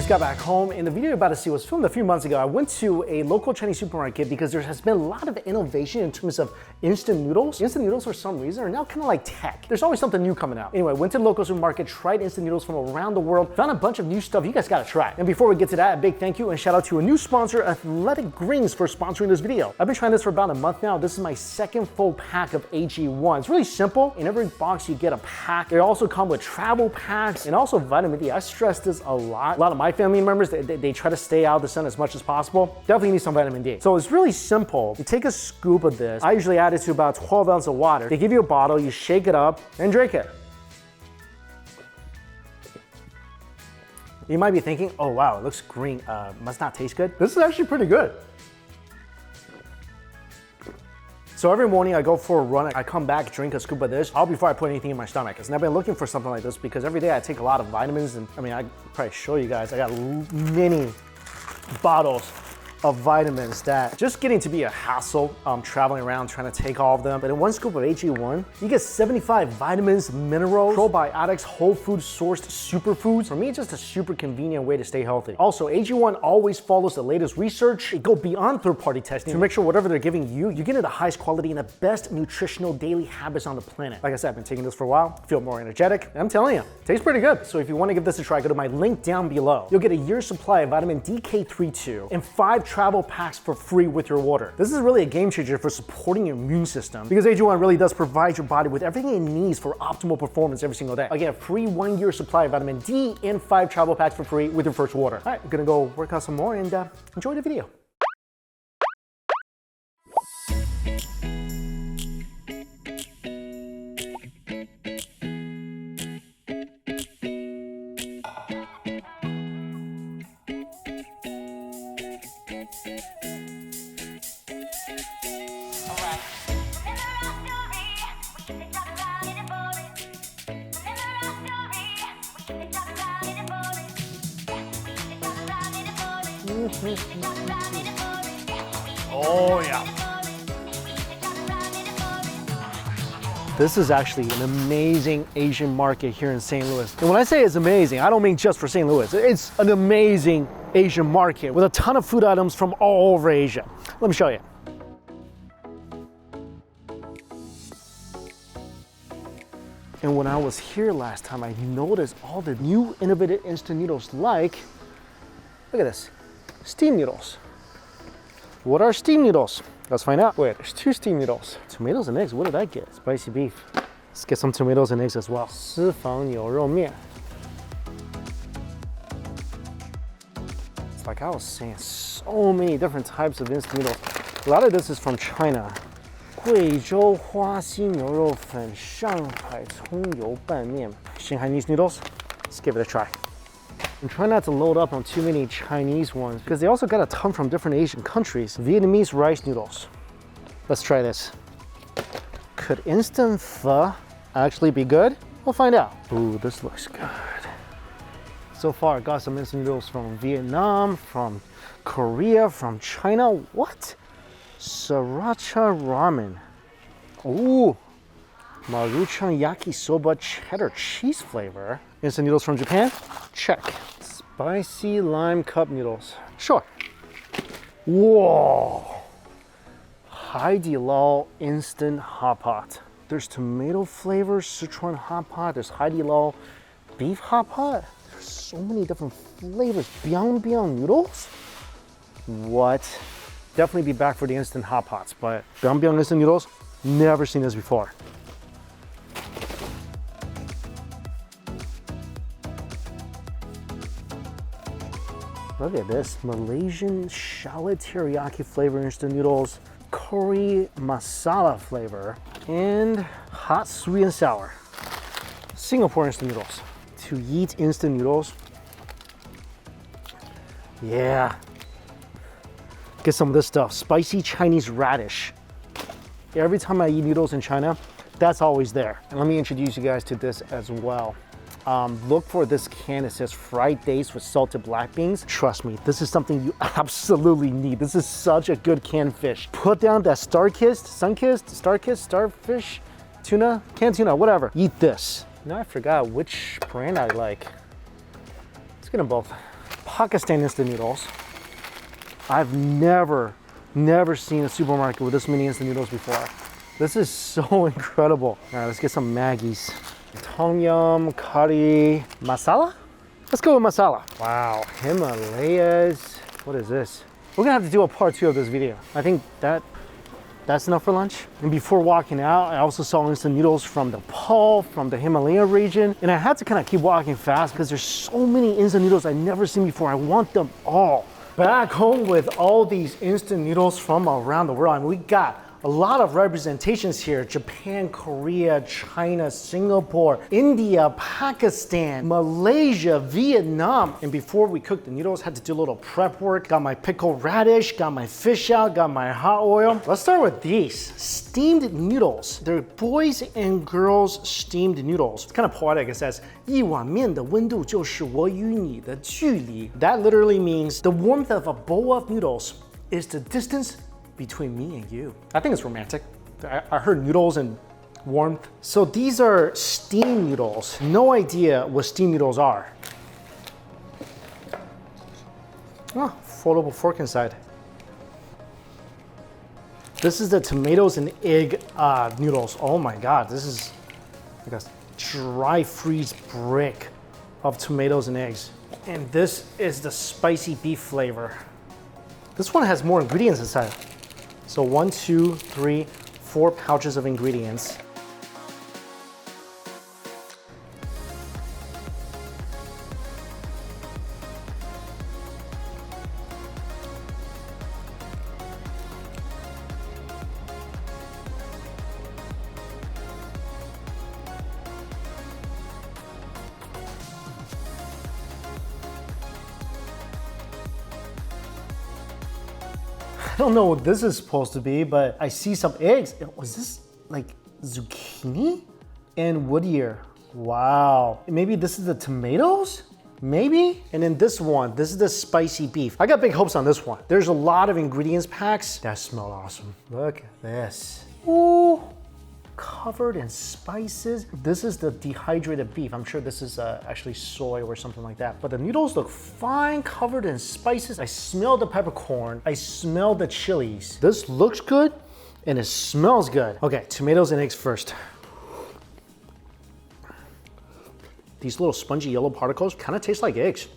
Just got back home, and the video you're about to see was filmed a few months ago. I went to a local Chinese supermarket because there has been a lot of innovation in terms of instant noodles. Instant noodles, for some reason, are now kind of like tech. There's always something new coming out. Anyway, went to the local supermarket, tried instant noodles from around the world, found a bunch of new stuff you guys gotta try. And before we get to that, a big thank you and shout out to a new sponsor, Athletic Greens, for sponsoring this video. I've been trying this for about a month now. This is my second full pack of AG1. It's really simple. In every box, you get a pack. They also come with travel packs and also vitamin D. I stress this a lot. A lot of my family members, they try to stay out of the sun as much as possible. Definitely need some vitamin D. So it's really simple. You take a scoop of this. I usually add it to about 12 ounces of water. They give you a bottle, you shake it up and drink it. You might be thinking, oh wow, it looks green. Must not taste good. This is actually pretty good. So every morning I go for a run, I come back, drink a scoop of this all before I put anything in my stomach. And I've been looking for something like this because every day I take a lot of vitamins, and I mean, I probably show you guys, I got many bottles of vitamins that just getting to be a hassle traveling around trying to take all of them. But in one scoop of AG1, you get 75 vitamins, minerals, probiotics, whole food sourced superfoods. For me, it's just a super convenient way to stay healthy. Also, AG1 always follows the latest research. It goes beyond third-party testing to make sure whatever they're giving you, you're getting the highest quality and the best nutritional daily habits on the planet. Like I said, I've been taking this for a while, feel more energetic, and I'm telling you, it tastes pretty good. So if you want to give this a try, go to my link down below. You'll get a year's supply of vitamin DK32 and 5 travel packs for free with your order. This is really a game changer for supporting your immune system because AG1 really does provide your body with everything it needs for optimal performance every single day. Again, a free 1-year supply of vitamin D and 5 travel packs for free with your first order. All right, I'm gonna go work out some more and enjoy the video. Oh yeah. This is actually an amazing Asian market here in St. Louis. And when I say it's amazing, I don't mean just for St. Louis. It's an amazing Asian market with a ton of food items from all over Asia. Let me show you. And when I was here last time, I noticed all the new innovative instant noodles like, look at this, steam noodles. What are steam noodles? Let's find out. Wait, there's 2 steam noodles. Tomatoes and eggs, what did I get? Spicy beef. Let's get some tomatoes and eggs as well. 私房牛肉面. It's like I was saying, so many different types of instant noodles. A lot of this is from China. 贵州花溪牛肉粉, Shanghai 葱油拌面. Shanghainese noodles. Let's give it a try. And try not to load up on too many Chinese ones because they also got a ton from different Asian countries. Vietnamese rice noodles. Let's try this. Could instant pho actually be good? We'll find out. Ooh, this looks good. So far, I got some instant noodles from Vietnam, from Korea, from China. What? Sriracha ramen. Ooh. Ramenyakisoba cheddar cheese flavor. Instant noodles from Japan? Check. Spicy lime cup noodles. Sure. Whoa. Haidilao instant hot pot. There's tomato flavor, Sichuan hot pot. There's Haidilao beef hot pot. There's so many different flavors. Biang biang noodles? What? Definitely be back for the instant hot pots, but biang biang instant noodles, never seen this before. Look at this, Malaysian shallot teriyaki flavor instant noodles, curry masala flavor, and hot sweet and sour. Singapore instant noodles. To eat instant noodles, yeah. Get some of this stuff, spicy Chinese radish. Every time I eat noodles in China, that's always there. And let me introduce you guys to this as well. Look for this can. It says fried dates with salted black beans. Trust me, this is something you absolutely need. This is such a good canned fish. Put down that star-kissed, sun-kissed, star-kissed, starfish, tuna, canned tuna, whatever. Eat this. Now I forgot which brand I like. Let's get them both. Pakistan instant noodles. I've never seen a supermarket with this many instant noodles before. This is so incredible. All right, let's get some Maggies. Tom yum, curry, masala? Let's go with masala. Wow, Himalayas. What is this? We're gonna have to do a part 2 of this video. I think that's enough for lunch. And before walking out, I also saw instant noodles from Nepal, from the Himalaya region. And I had to kind of keep walking fast because there's so many instant noodles I've never seen before. I want them all. Back home with all these instant noodles from around the world. I mean, we got a lot of representations here. Japan, Korea, China, Singapore, India, Pakistan, Malaysia, Vietnam. And before we cooked the noodles, had to do a little prep work. Got my pickled radish, got my fish out, got my hot oil. Let's start with these steamed noodles. They're boys and girls steamed noodles. It's kind of poetic. It says, 一碗面的温度就是我与你的距离. That literally means the warmth of a bowl of noodles is the distance between me and you. I think it's romantic. I heard noodles and warmth. So these are steamed noodles. No idea what steamed noodles are. Oh, foldable fork inside. This is the tomatoes and egg noodles. Oh my God, this is like a dry freeze brick of tomatoes and eggs. And this is the spicy beef flavor. This one has more ingredients inside. So 1, 2, 3, 4 pouches of ingredients. I don't know what this is supposed to be, but I see some eggs. Was this like zucchini and wood ear? Wow. Maybe this is the tomatoes? Maybe? And then this one, this is the spicy beef. I got big hopes on this one. There's a lot of ingredients packs that smell awesome. Look at this. Ooh, covered in spices. This is the dehydrated beef. I'm sure this is actually soy or something like that. But the noodles look fine, covered in spices. I smell the peppercorn. I smell the chilies. This looks good and it smells good. Okay, tomatoes and eggs first. These little spongy yellow particles kind of taste like eggs.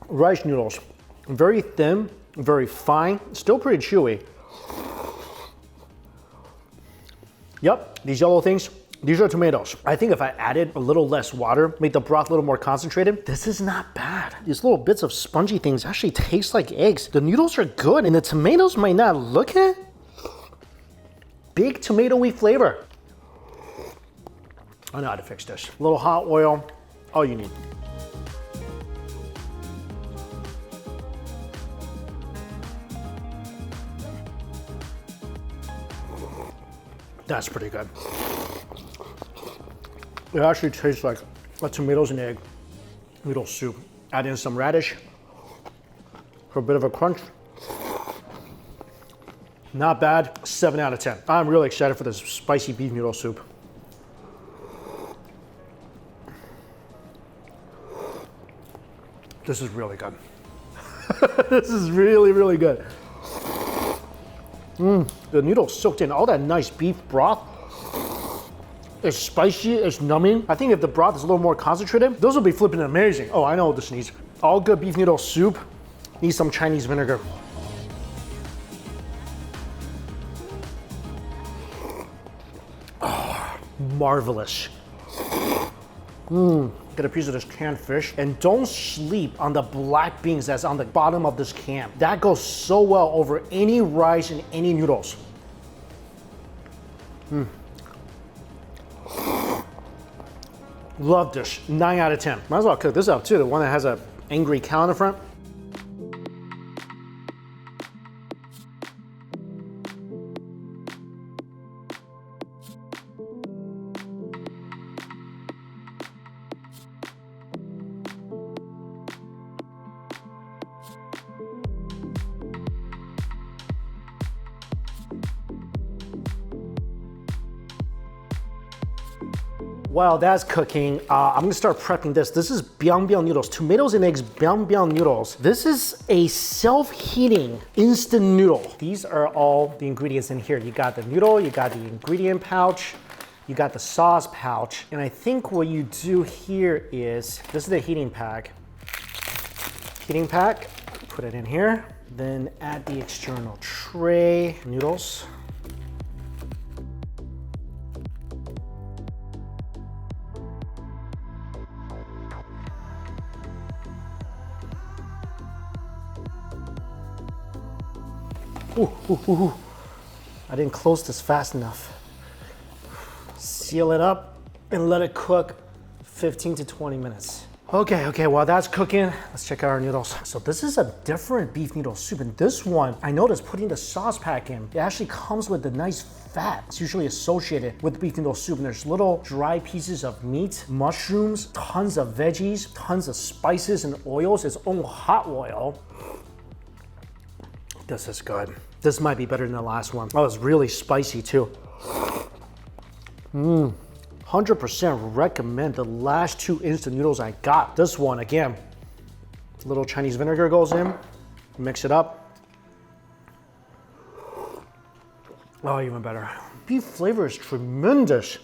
Rice noodles, very thin, very fine, still pretty chewy. Yep, these yellow things, these are tomatoes. I think if I added a little less water, made the broth a little more concentrated, this is not bad. These little bits of spongy things actually taste like eggs. The noodles are good and the tomatoes might not look it. Big tomatoey flavor. I know how to fix this. A little hot oil, all you need. That's pretty good. It actually tastes like a tomatoes and egg noodle soup. Add in some radish for a bit of a crunch. Not bad, 7 out of 10. I'm really excited for this spicy beef noodle soup. This is really good. This is really, really good. The noodles soaked in all that nice beef broth. It's spicy, it's numbing. I think if the broth is a little more concentrated, those will be flipping amazing. Oh, I know what this needs. All good beef noodle soup needs some Chinese vinegar. Oh, marvelous. Get a piece of this canned fish and don't sleep on the black beans that's on the bottom of this can. That goes so well over any rice and any noodles. Love this, 9 out of 10. Might as well cook this up too, the one that has an angry cow in the front. While that's cooking, I'm gonna start prepping this. This is biang noodles, tomatoes and eggs biang noodles. This is a self-heating instant noodle. These are all the ingredients in here. You got the noodle, you got the ingredient pouch, you got the sauce pouch. And I think what you do here is, this is the heating pack. Heating pack, put it in here. Then add the external tray, noodles. Ooh. I didn't close this fast enough. Seal it up and let it cook 15 to 20 minutes. Okay, while that's cooking, let's check out our noodles. So this is a different beef noodle soup, and this one, I noticed putting the sauce pack in, it actually comes with a nice fat. It's usually associated with beef noodle soup, and there's little dry pieces of meat, mushrooms, tons of veggies, tons of spices and oils, its own hot oil. This is good. This might be better than the last one. Oh, it's really spicy too. 100% recommend the last two instant noodles I got. This one, again, a little Chinese vinegar goes in, mix it up. Oh, even better. Beef flavor is tremendous.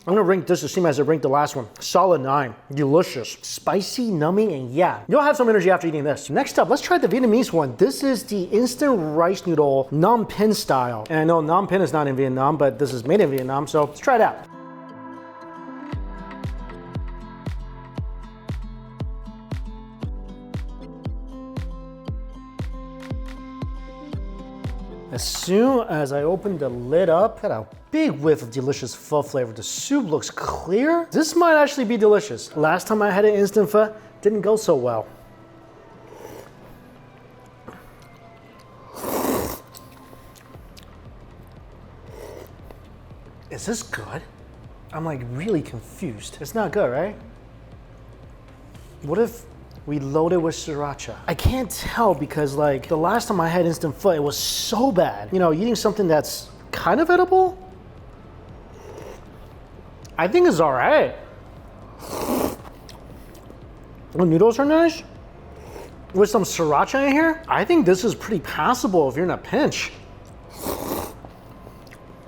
I'm gonna rank this the same as I ranked the last one. Solid 9, delicious, spicy, numbing, and yeah, you'll have some energy after eating this. Next up, let's try the Vietnamese one. This is the instant rice noodle Nam Pen style. And I know Nam Pen is not in Vietnam, but this is made in Vietnam, so let's try it out. As soon as I open the lid up, got a big whiff of delicious pho flavor. The soup looks clear. This might actually be delicious. Last time I had an instant pho, didn't go so well. Is this good? I'm like really confused. It's not good, right? What if we load it with sriracha? I can't tell because like the last time I had instant pho, it was so bad. You know, eating something that's kind of edible, I think it's all right. The noodles are nice. With some sriracha in here, I think this is pretty passable if you're in a pinch.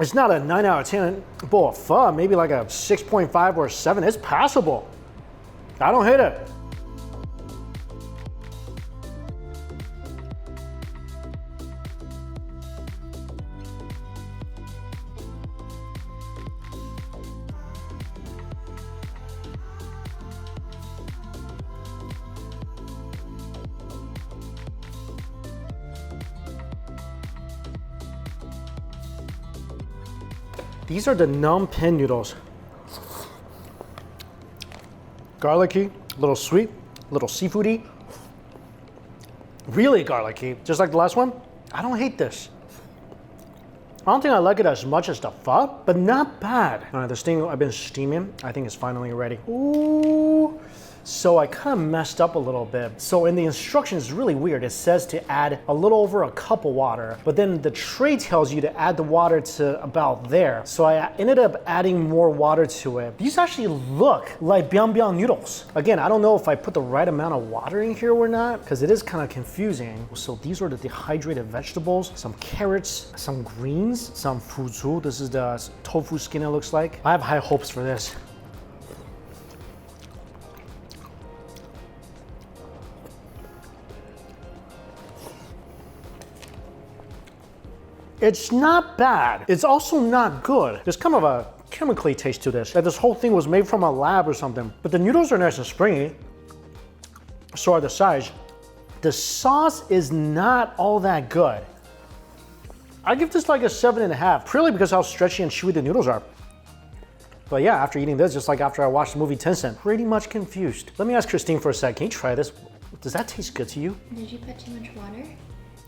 It's not a 9 out of 10 bowl of pho, maybe like a 6.5 or 7. It's passable. I don't hate it. These are the Nam Pen noodles. Garlicky, a little sweet, a little seafoody. Really garlicky, just like the last one. I don't hate this. I don't think I like it as much as the pho, but not bad. This thing I've been steaming, I think it's finally ready. Ooh. So I kind of messed up a little bit. So in the instructions, it's really weird. It says to add a little over a cup of water, but then the tray tells you to add the water to about there. So I ended up adding more water to it. These actually look like biang noodles. Again, I don't know if I put the right amount of water in here or not, because it is kind of confusing. So these are the dehydrated vegetables, some carrots, some greens, some fuzu. This is the tofu skin, it looks like. I have high hopes for this. It's not bad. It's also not good. There's kind of a chemically taste to this. Like this whole thing was made from a lab or something. But the noodles are nice and springy. So are the sides. The sauce is not all that good. I give this like a 7.5, purely because how stretchy and chewy the noodles are. But yeah, after eating this, just like after I watched the movie Tencent, pretty much confused. Let me ask Christine for a sec. Can you try this? Does that taste good to you? Did you put too much water?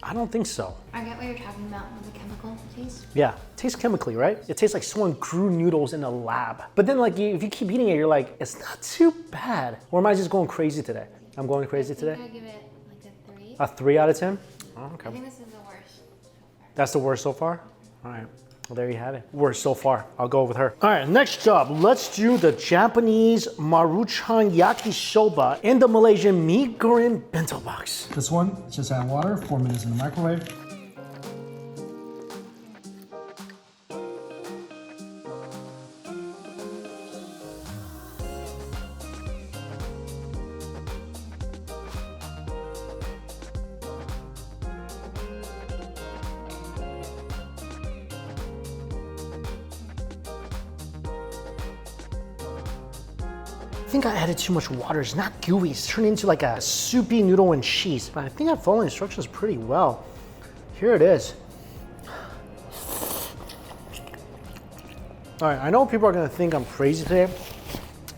I don't think so. I get what you're talking about with the chemical taste. Yeah, it tastes chemically, right? It tastes like someone grew noodles in a lab. But then like if you keep eating it, you're like, it's not too bad. Or am I just going crazy today? I'm going crazy today? I give it like a 3. A 3 out of 10? Oh, okay. I think this is the worst so far. That's the worst so far? All right. Well, there you have it. Worst so far. I'll go with her. All right, next up, let's do the Japanese Ramenyakisoba and the Malaysian mee goreng bento box. This one, just add water, 4 minutes in the microwave. I think I added too much water. It's not gooey. It's turned into like a soupy noodle and cheese. But I think I followed instructions pretty well. Here it is. All right, I know people are gonna think I'm crazy today,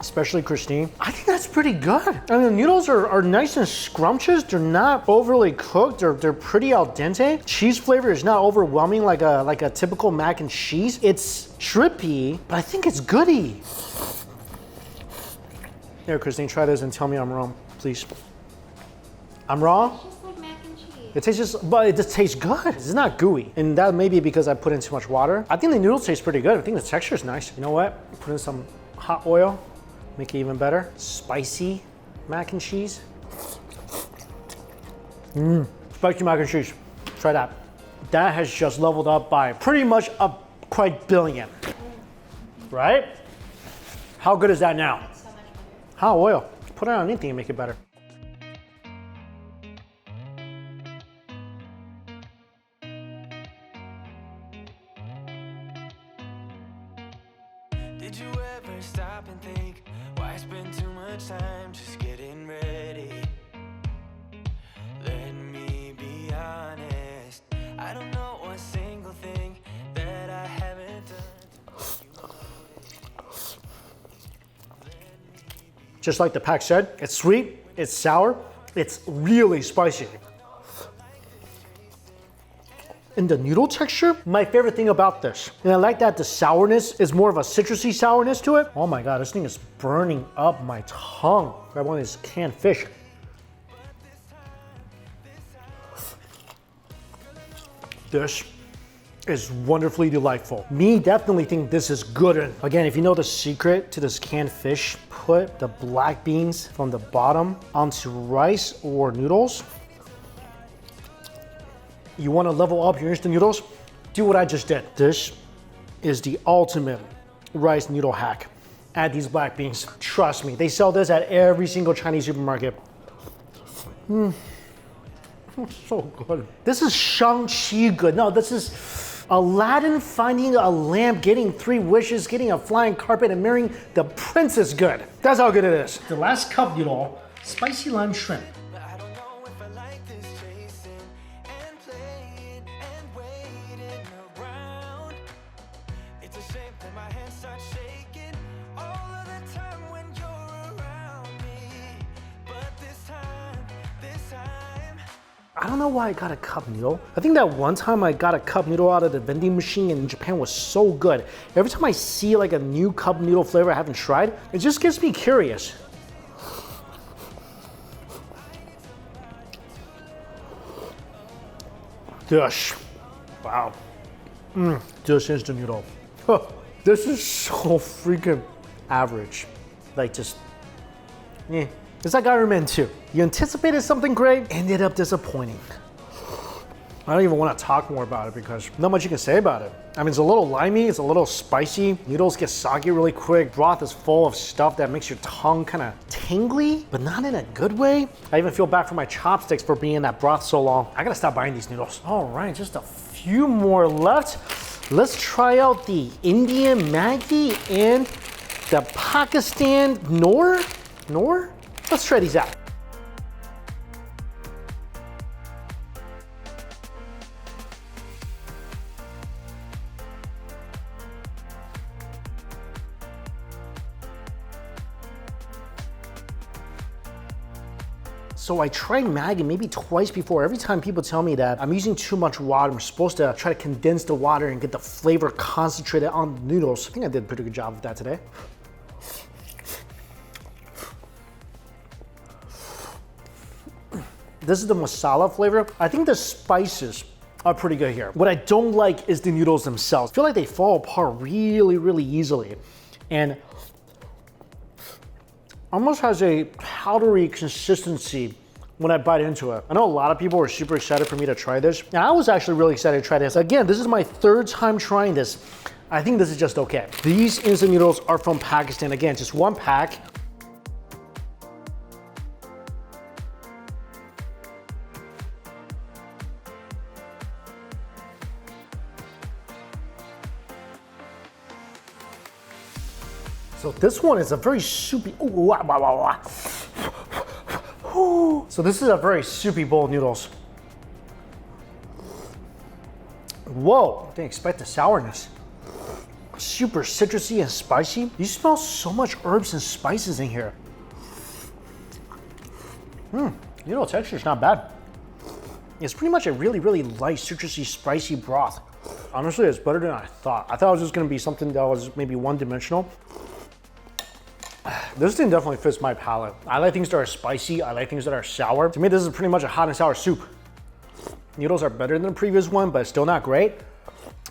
especially Christine. I think that's pretty good. I mean, the noodles are nice and scrumptious. They're not overly cooked. They're pretty al dente. Cheese flavor is not overwhelming like a typical mac and cheese. It's trippy, but I think it's goody. Here, Christine, try this and tell me I'm wrong, please. I'm wrong? It's just like mac and cheese. It tastes but it just tastes good. It's not gooey. And that may be because I put in too much water. I think the noodles taste pretty good. I think the texture is nice. You know what? Put in some hot oil, make it even better. Spicy mac and cheese. Spicy mac and cheese. Try that. That has just leveled up by pretty much a quite billion. Right? How good is that now? Hot oil. Put it on anything and make it better. Did you ever stop and think why spend too much time just getting ready? Let me be honest. I don't know a single thing that I haven't done. Just like the pack said, it's sweet, it's sour, it's really spicy. And the noodle texture, my favorite thing about this. And I like that the sourness is more of a citrusy sourness to it. Oh my God, this thing is burning up my tongue. Grab one of these canned fish. This is wonderfully delightful. Me definitely think this is good. Again, if you know the secret to this canned fish, put the black beans from the bottom onto rice or noodles. You wanna level up your instant noodles? Do what I just did. This is the ultimate rice noodle hack. Add these black beans. Trust me, they sell this at every single Chinese supermarket. So good. This is Shang-Chi good. No, this is Aladdin finding a lamp, getting 3 wishes, getting a flying carpet, and marrying the princess good. That's how good it is. The last cup noodle, spicy lime shrimp. I don't know if I like this chasing and playing and waiting around. It's a shame that my hands start shaking all of the time when you're around me. But this time. I don't know why I got a cup noodle. I think that one time I got a cup noodle out of the vending machine in Japan was so good. Every time I see like a new cup noodle flavor I haven't tried, it just gets me curious. Dish. Wow. Dish instant noodle. Huh. This is so freaking average. Like just, It's like Iron Man 2. You anticipated something great, ended up disappointing. I don't even want to talk more about it because not much you can say about it. I mean, it's a little limey, it's a little spicy. Noodles get soggy really quick. Broth is full of stuff that makes your tongue kind of tingly, but not in a good way. I even feel bad for my chopsticks for being in that broth so long. I gotta stop buying these noodles. All right, just a few more left. Let's try out the Indian Maggi and the Pakistan Noor? Let's try these out. So I tried Maggi maybe twice before. Every time people tell me that I'm using too much water, I'm supposed to try to condense the water and get the flavor concentrated on the noodles. I think I did a pretty good job of that today. This is the masala flavor. I think the spices are pretty good here. What I don't like is the noodles themselves. I feel like they fall apart really, really easily. And almost has a powdery consistency when I bite into it. I know a lot of people were super excited for me to try this, and I was actually really excited to try this. Again, this is my third time trying this. I think this is just okay. These instant noodles are from Pakistan. Again, just one pack. So this one is a very soupy, ooh, wah, wah, wah, wah. So this is a very soupy bowl of noodles. Whoa, didn't expect the sourness. Super citrusy and spicy. You smell so much herbs and spices in here. Noodle texture is not bad. It's pretty much a really, really light, citrusy, spicy broth. Honestly, it's better than I thought. I thought it was just gonna be something that was maybe one-dimensional. This thing definitely fits my palate. I like things that are spicy. I like things that are sour. To me, this is pretty much a hot and sour soup. Noodles are better than the previous one, but still not great.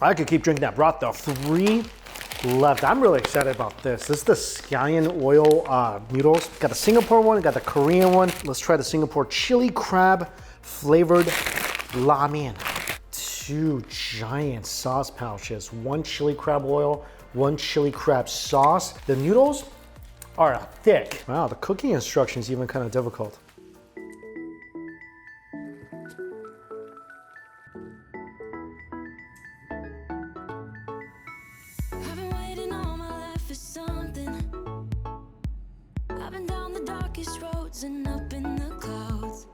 I could keep drinking that broth though. 3 left. I'm really excited about this. This is the scallion oil noodles. Got the Singapore one, got the Korean one. Let's try the Singapore chili crab flavored ramen. 2 giant sauce pouches. 1 chili crab oil, 1 chili crab sauce. The noodles are thick. Wow, the cooking instructions even kind of difficult. I've been waiting all my life for something. I've been down the darkest roads and up in the clouds.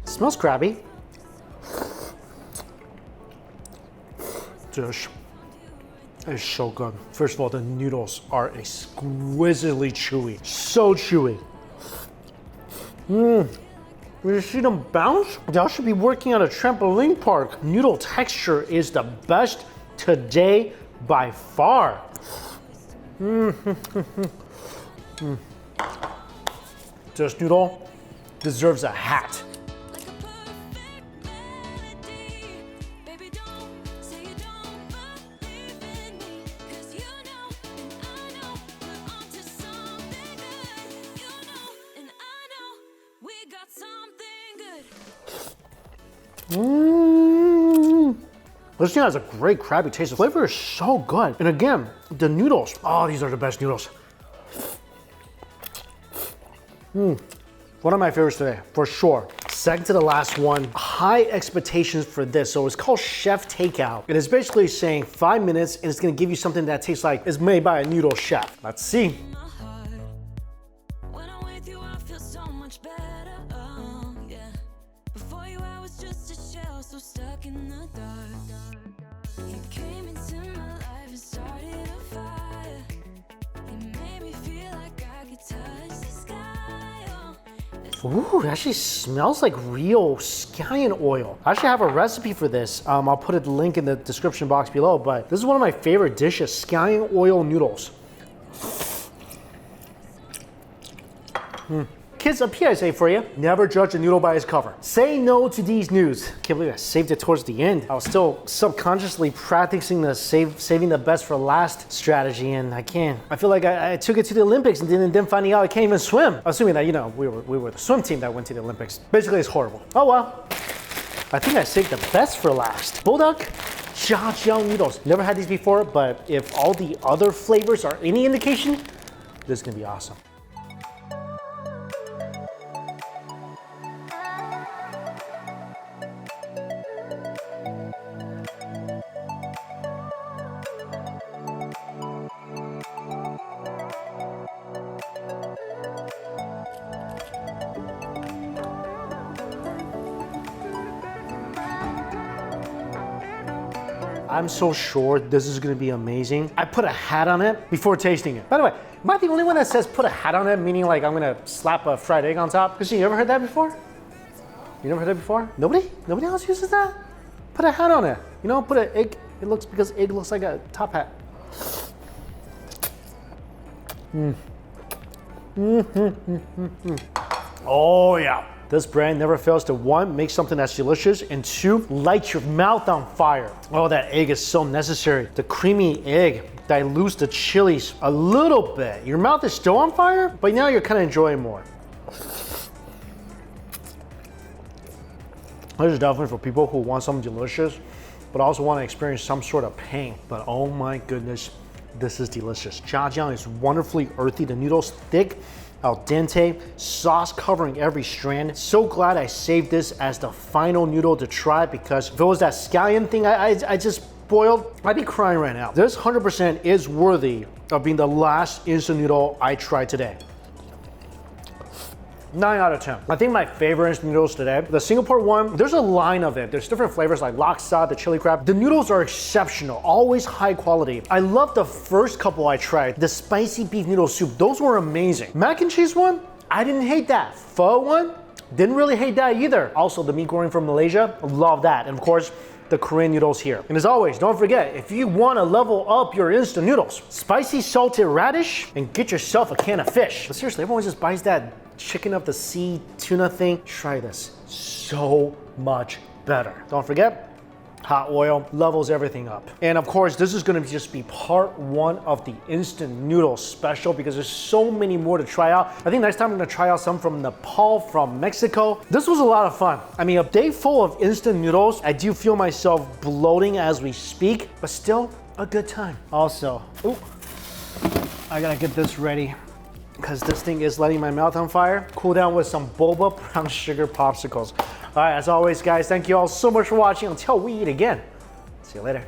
Smells crabby. Dish is so good. First of all, the noodles are exquisitely chewy. So chewy. You see them bounce? Y'all should be working at a trampoline park. Noodle texture is the best today by far. This noodle deserves a hat. Like a perfect melody. Baby, don't say you don't believe in me. 'Cause you know and I know we're onto something good. You know and I know we got something good. This thing has a great crabby taste. The flavor is so good. And again, the noodles. Oh, these are the best noodles. One of my favorites today, for sure. Second to the last one, high expectations for this. So it's called Chef Takeout. It is basically saying 5 minutes and it's gonna give you something that tastes like it's made by a noodle chef. Let's see. My heart. When I'm with you, I feel so much better. Oh, yeah. Before you, I was just a shell, so stuck in the dark. You came into my life and started a fire. You made me feel like I could touch the sky. Ooh, it actually smells like real scallion oil. I actually have a recipe for this. I'll put a link in the description box below, but this is one of my favorite dishes, scallion oil noodles. Kids, a PSA for you. Never judge a noodle by its cover. Say no to these news. Can't believe I saved it towards the end. I was still subconsciously practicing the saving the best for last strategy, and I can't. I feel like I took it to the Olympics and then finding out I can't even swim. Assuming that, you know, we were the swim team that went to the Olympics. Basically, it's horrible. Oh well. I think I saved the best for last. Bulldog Jiajiao noodles. Never had these before, but if all the other flavors are any indication, this is gonna be awesome. I'm so sure this is gonna be amazing. I put a hat on it before tasting it. By the way, am I the only one that says put a hat on it, meaning like I'm gonna slap a fried egg on top? Christine, you ever heard that before? You never heard that before? Nobody? Nobody else uses that? Put a hat on it. You know, put an egg. It looks, because egg looks like a top hat. Oh yeah. This brand never fails to one, make something that's delicious, and two, light your mouth on fire. Oh, that egg is so necessary. The creamy egg dilutes the chilies a little bit. Your mouth is still on fire, but now you're kind of enjoying more. This is definitely for people who want something delicious, but also want to experience some sort of pain. But oh my goodness, this is delicious. Jjiang is wonderfully earthy. The noodles thick, al dente, sauce covering every strand. So glad I saved this as the final noodle to try, because if it was that scallion thing I just boiled, I'd be crying right now. This 100% is worthy of being the last instant noodle I tried today. 9 out of 10. I think my favorite instant noodles today, the Singapore one, there's a line of it. There's different flavors like laksa, the chili crab. The noodles are exceptional, always high quality. I love the first couple I tried, the spicy beef noodle soup. Those were amazing. Mac and cheese one, I didn't hate that. Pho one, didn't really hate that either. Also, the mee goreng from Malaysia, love that. And of course, the Korean noodles here. And as always, don't forget, if you want to level up your instant noodles, spicy salted radish, and get yourself a can of fish. But seriously, everyone just buys that chicken of the sea tuna thing. Try this, so much better. Don't forget, hot oil levels everything up. And of course, this is gonna just be part one of the instant noodle special, because there's so many more to try out. I think next time I'm gonna try out some from Nepal, from Mexico. This was a lot of fun. I mean, a day full of instant noodles. I do feel myself bloating as we speak, but still a good time. Also, ooh, I gotta get this ready, because this thing is lighting my mouth on fire. Cool down with some boba brown sugar popsicles. All right, as always, guys, thank you all so much for watching. Until we eat again, see you later.